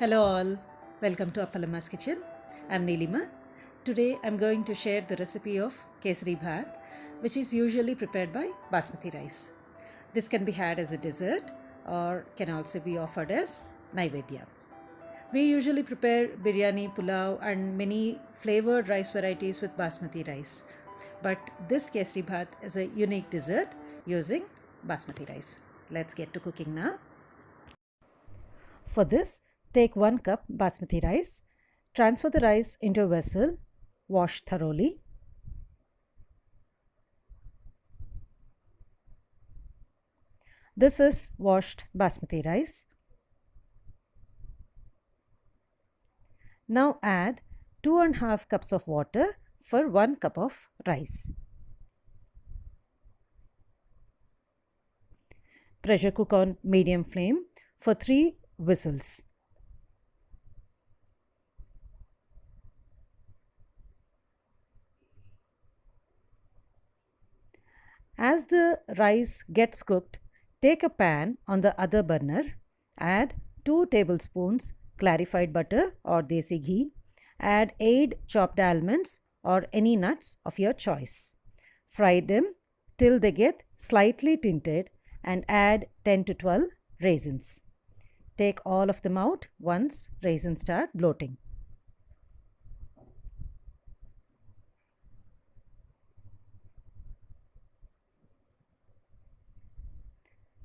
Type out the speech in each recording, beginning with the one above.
Hello all, welcome to Appalamma's kitchen. I'm Neelima. Today I'm going to share the recipe of Kesari Bhath, which is usually prepared by Basmati rice. This can be had as a dessert or can also be offered as Naivedya. We usually prepare biryani, pulao and many flavored rice varieties with Basmati rice. But this Kesari Bhath is a unique dessert using Basmati rice. Let's get to cooking now. For this, take 1 cup Basmati rice, transfer the rice into a vessel, wash thoroughly. This is washed Basmati rice. Now add 2.5 cups of water for 1 cup of rice. Pressure cook on medium flame for 3 whistles. As the rice gets cooked, take a pan on the other burner, add 2 tablespoons clarified butter or desi ghee, add 8 chopped almonds or any nuts of your choice. Fry them till they get slightly tinted and add 10 to 12 raisins. Take all of them out once raisins start bloating.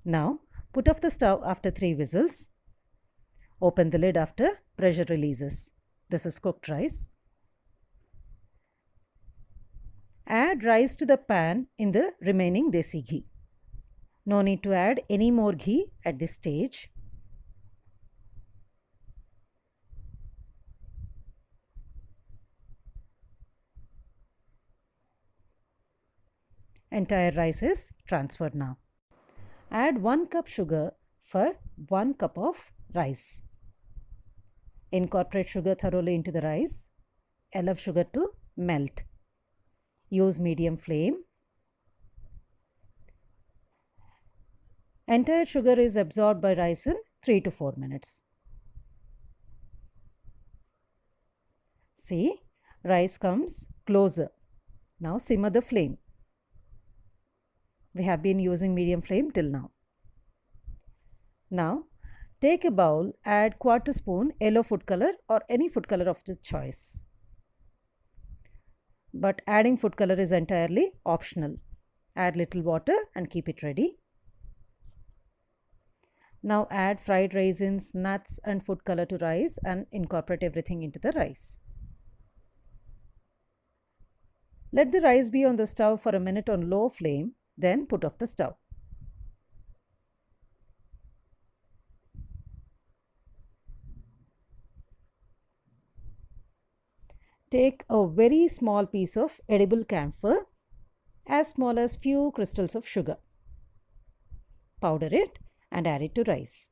Now put off the stove after 3 whistles. Open the lid after pressure releases. This is cooked rice. Add rice to the pan in the remaining desi ghee. No need to add any more ghee at this stage. Entire rice is transferred now. Add 1 cup sugar for 1 cup of rice. Incorporate sugar thoroughly into the rice. Allow sugar to melt. Use medium flame. Entire sugar is absorbed by rice in 3 to 4 minutes. See, rice comes closer. Now simmer the flame. We have been using medium flame till now. Now take a bowl, add quarter spoon yellow food color or any food color of the choice. But adding food color is entirely optional. Add little water and keep it ready. Now add fried raisins, nuts and food color to rice and incorporate everything into the rice. Let the rice be on the stove for a minute on low flame, then put off the stove. Take a very small piece of edible camphor, as small as few crystals of sugar. Powder it and add it to rice.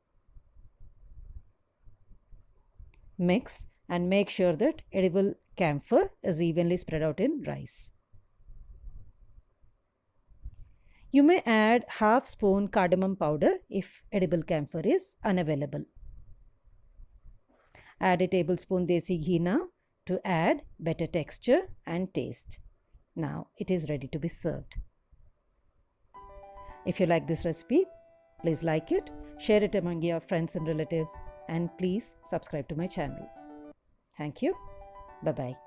Mix and make sure that edible camphor is evenly spread out in rice. You may add half spoon cardamom powder if edible camphor is unavailable. Add a tablespoon desi ghee now to add better texture and taste. Now it is ready to be served. If you like this recipe, please like it, share it among your friends and relatives, and please subscribe to my channel. Thank you. Bye-bye.